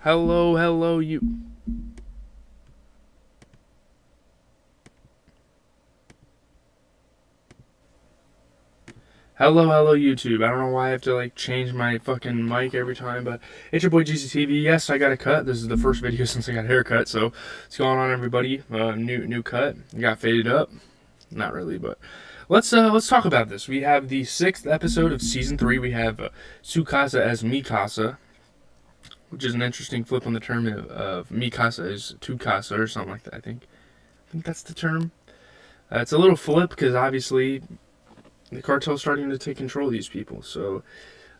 Hello, hello, you. Hello, hello, YouTube. I don't know why I have to change my fucking mic every time, but it's your boy GCTV. Yes, I got a cut. This is the first video since I got a haircut, so what's going on, everybody? New cut. Got faded up. Not really, but let's talk about this. We have the 6th episode of season 3. We have Su Casa as Mi Casa, which is an interesting flip on the term of Mi Casa is Tu Casa or something like that. I think that's the term. It's a little flip because obviously the cartel's starting to take control of these people. So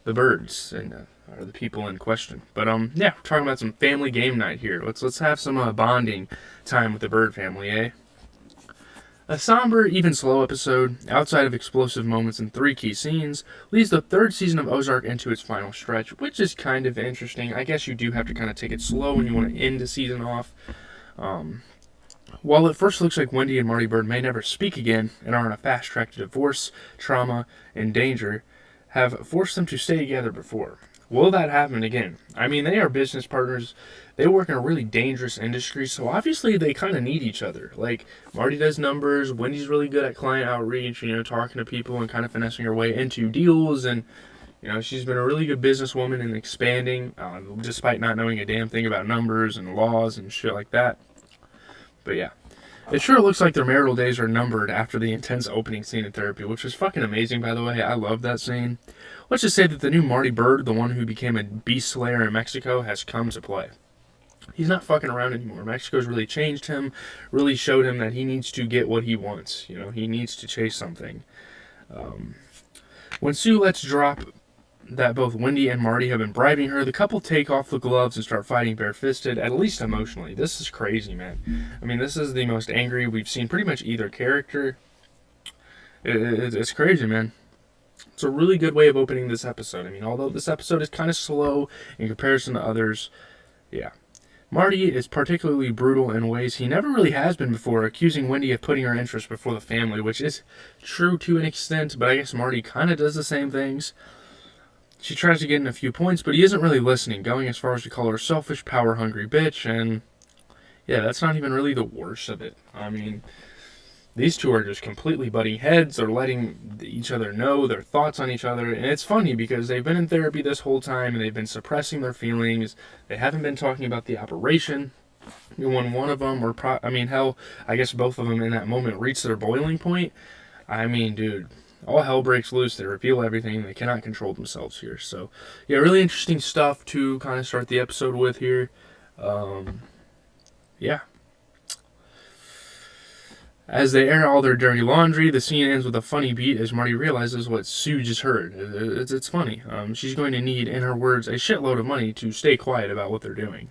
the birds and are the people in question. But yeah, we're talking about some family game night here. Let's have some bonding time with the bird family, eh? A somber, even slow episode, outside of explosive moments and 3 key scenes, leads the 3rd season of Ozark into its final stretch, which is kind of interesting. I guess you do have to kind of take it slow when you want to end the season off. While it first looks like Wendy and Marty Bird may never speak again and are on a fast track to divorce, trauma, and danger, have forced them to stay together before. Will that happen again? I mean, they are business partners. They work in a really dangerous industry, so obviously they kind of need each other. Like, Marty does numbers, Wendy's really good at client outreach, talking to people and kind of finessing her way into deals, and, she's been a really good businesswoman and expanding, despite not knowing a damn thing about numbers and laws and shit like that. But yeah. It sure looks like their marital days are numbered after the intense opening scene in therapy, which was fucking amazing, by the way. I love that scene. Let's just say that the new Marty Bird, the one who became a beast slayer in Mexico, has come to play. He's not fucking around anymore. Mexico's really changed him, really showed him that he needs to get what he wants. He needs to chase something. When Sue lets drop that both Wendy and Marty have been bribing her, the couple take off the gloves and start fighting barefisted, at least emotionally. This is crazy, man. I mean, this is the most angry we've seen pretty much either character. It's crazy, man. It's a really good way of opening this episode. I mean, although this episode is kind of slow in comparison to others, yeah. Marty is particularly brutal in ways he never really has been before, accusing Wendy of putting her interests before the family, which is true to an extent, but I guess Marty kind of does the same things. She tries to get in a few points, but he isn't really listening, going as far as to call her a selfish, power-hungry bitch, and yeah, that's not even really the worst of it. I mean, these two are just completely butting heads. They're letting each other know their thoughts on each other, and it's funny because they've been in therapy this whole time, and they've been suppressing their feelings. They haven't been talking about the operation. When one of them, hell, I guess both of them in that moment reached their boiling point. I mean, dude, all hell breaks loose. They reveal everything. They cannot control themselves here. So, yeah, really interesting stuff to kind of start the episode with here. Yeah. As they air all their dirty laundry, the scene ends with a funny beat as Marty realizes what Sue just heard. It's funny. She's going to need, in her words, a shitload of money to stay quiet about what they're doing.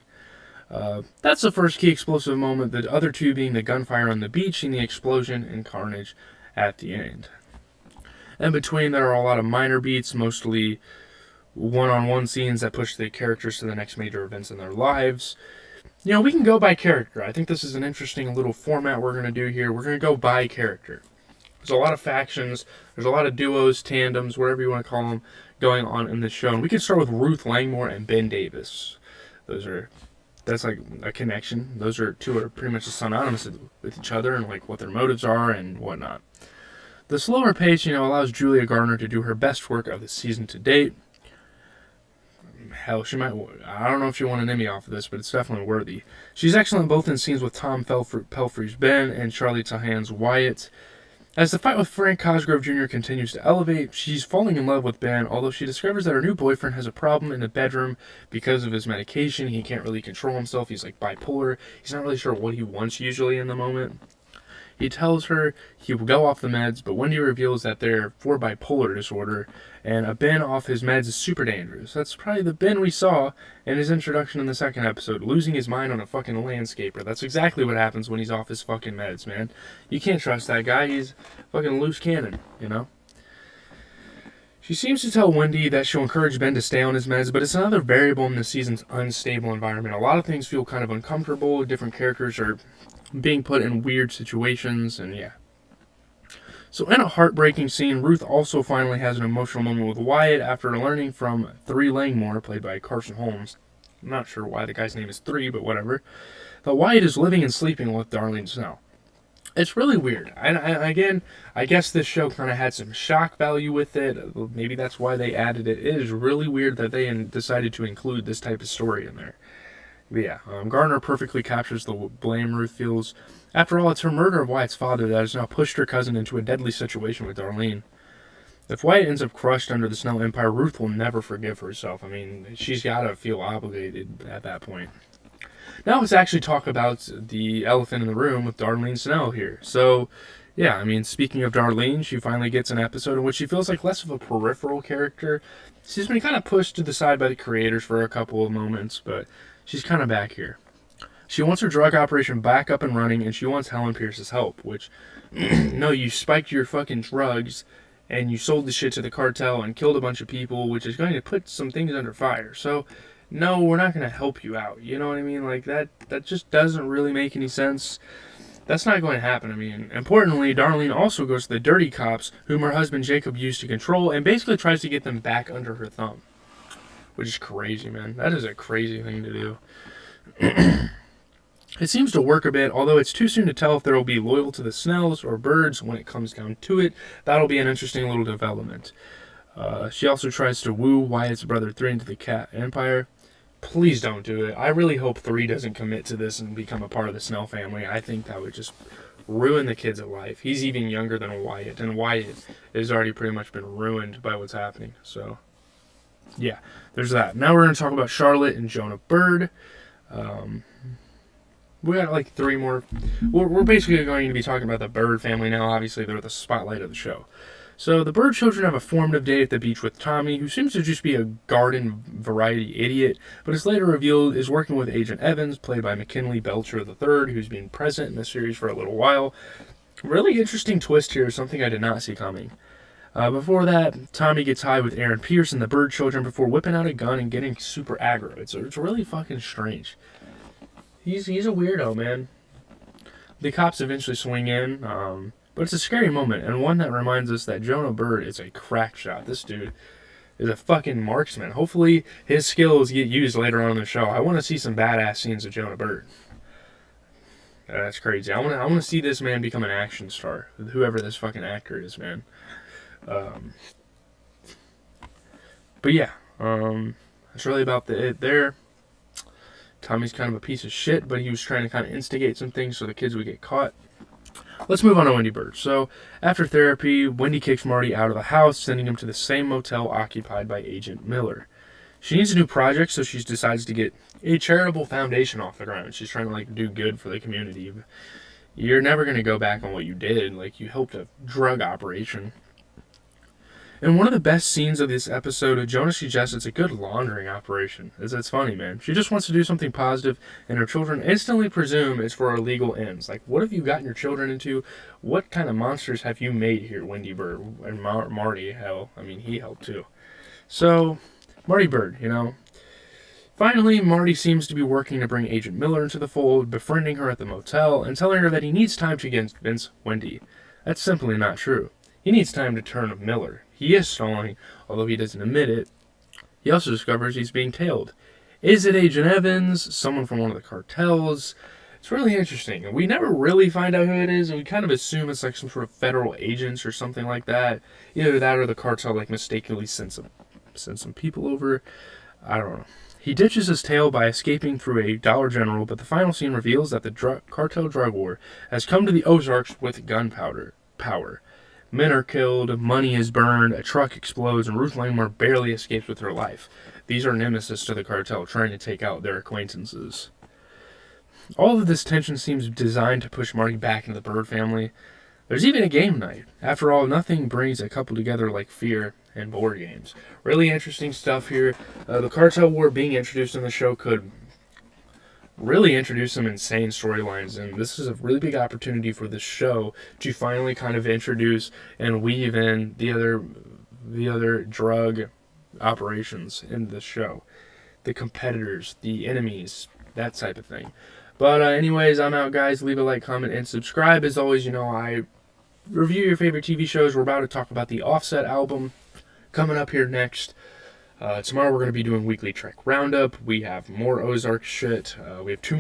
That's the first key explosive moment, the other two being the gunfire on the beach and the explosion and carnage at the end. In between, there are a lot of minor beats, mostly one-on-one scenes that push the characters to the next major events in their lives. We can go by character. I think this is an interesting little format we're going to do here. We're going to go by character. There's a lot of factions. There's a lot of duos, tandems, whatever you want to call them, going on in this show. And we can start with Ruth Langmore and Ben Davis. That's like a connection. Those two are pretty much synonymous with each other and like what their motives are and whatnot. The slower pace, allows Julia Garner to do her best work of the season to date. Hell, I don't know if she won an Emmy off of this, but it's definitely worthy. She's excellent both in scenes with Tom Pelfrey's Ben and Charlie Tahan's Wyatt. As the fight with Frank Cosgrove Jr. continues to elevate, she's falling in love with Ben, although she discovers that her new boyfriend has a problem in the bedroom because of his medication. He can't really control himself. He's like bipolar. He's not really sure what he wants usually in the moment. He tells her he will go off the meds, but Wendy reveals that they're for bipolar disorder, and a Ben off his meds is super dangerous. That's probably the Ben we saw in his introduction in the 2nd episode, losing his mind on a fucking landscaper. That's exactly what happens when he's off his fucking meds, man. You can't trust that guy. He's fucking loose cannon, She seems to tell Wendy that she'll encourage Ben to stay on his meds, but it's another variable in this season's unstable environment. A lot of things feel kind of uncomfortable. Different characters are being put in weird situations, and yeah. So in a heartbreaking scene, Ruth also finally has an emotional moment with Wyatt after learning from 3 Langmore, played by Carson Holmes, I'm not sure why the guy's name is 3, but whatever. That Wyatt is living and sleeping with Darlene Snow. It's really weird. Again, I guess this show kind of had some shock value with it. Maybe that's why they added it. It is really weird that they decided to include this type of story in there. But yeah, Gardner perfectly captures the blame Ruth feels. After all, it's her murder of Wyatt's father that has now pushed her cousin into a deadly situation with Darlene. If Wyatt ends up crushed under the Snow Empire, Ruth will never forgive herself. I mean, she's got to feel obligated at that point. Now let's actually talk about the elephant in the room with Darlene Snow here. So, yeah, I mean, speaking of Darlene, she finally gets an episode in which she feels like less of a peripheral character. She's been kind of pushed to the side by the creators for a couple of moments, but she's kind of back here. She wants her drug operation back up and running, and she wants Helen Pierce's help, which, no, you spiked your fucking drugs, and you sold the shit to the cartel and killed a bunch of people, which is going to put some things under fire. So, no, we're not going to help you out. You know what I mean? Like, that just doesn't really make any sense. That's not going to happen. I mean, importantly, Darlene also goes to the dirty cops, whom her husband Jacob used to control, and basically tries to get them back under her thumb. Which is crazy, man. That is a crazy thing to do. It seems to work a bit, although it's too soon to tell if they will be loyal to the Snells or Birds when it comes down to it. That'll be an interesting little development. She also tries to woo Wyatt's brother 3 into the Cat Empire. Please don't do it. I really hope 3 doesn't commit to this and become a part of the Snell family. I think that would just ruin the kid's life. He's even younger than Wyatt, and Wyatt has already pretty much been ruined by what's happening. So, yeah, there's that. Now we're going to talk about Charlotte and Jonah Bird. We got like 3 more. We're basically going to be talking about the Bird family now. Obviously, they're the spotlight of the show. So the Bird children have a formative day at the beach with Tommy, who seems to just be a garden variety idiot, but is later revealed is working with Agent Evans, played by McKinley Belcher III, who's been present in the series for a little while. Really interesting twist here, something I did not see coming. Before that, Tommy gets high with Aaron Pierce and the Bird children before whipping out a gun and getting super aggro. It's really fucking strange. He's a weirdo, man. The cops eventually swing in, but it's a scary moment, and one that reminds us that Jonah Bird is a crack shot. This dude is a fucking marksman. Hopefully his skills get used later on in the show. I want to see some badass scenes of Jonah Bird. That's crazy. I want to see this man become an action star, whoever this fucking actor is, man. But yeah, that's really about it there. Tommy's kind of a piece of shit, but he was trying to kind of instigate some things so the kids would get caught. Let's move on to Wendy Bird. So, after therapy, Wendy kicks Marty out of the house, sending him to the same motel occupied by Agent Miller. She needs a new project, so she decides to get a charitable foundation off the ground. She's trying to, do good for the community. You're never going to go back on what you did. You helped a drug operation. In one of the best scenes of this episode, Jonah suggests it's a good laundering operation. It's funny, man. She just wants to do something positive, and her children instantly presume it's for illegal ends. What have you gotten your children into? What kind of monsters have you made here, Wendy Bird? And Marty, hell, he helped too. So, Marty Bird, Finally, Marty seems to be working to bring Agent Miller into the fold, befriending her at the motel, and telling her that he needs time to convince Wendy. That's simply not true. He needs time to turn Miller. He is stalling, although he doesn't admit it. He also discovers he's being tailed. Is it Agent Evans? Someone from one of the cartels? It's really interesting. We never really find out who it is, and we kind of assume it's some sort of federal agents or something like that. Either that or the cartel mistakenly sent some people over. I don't know. He ditches his tail by escaping through a Dollar General, but the final scene reveals that the cartel drug war has come to the Ozarks with gunpowder power. Men are killed, money is burned, a truck explodes, and Ruth Langmore barely escapes with her life. These are nemesis to the cartel, trying to take out their acquaintances. All of this tension seems designed to push Marty back into the Bird family. There's even a game night. After all, nothing brings a couple together like fear and board games. Really interesting stuff here. The cartel war being introduced in the show could really introduce some insane storylines, and this is a really big opportunity for this show to finally kind of introduce and weave in the other drug operations in this show, the competitors, the enemies, that type of thing. But anyways, I'm out, guys. Leave a like, comment, and subscribe. As always, I review your favorite TV shows. We're about to talk about the Offset album coming up here next. Tomorrow we're going to be doing weekly Trek Roundup. We have more Ozark shit. We have 2 more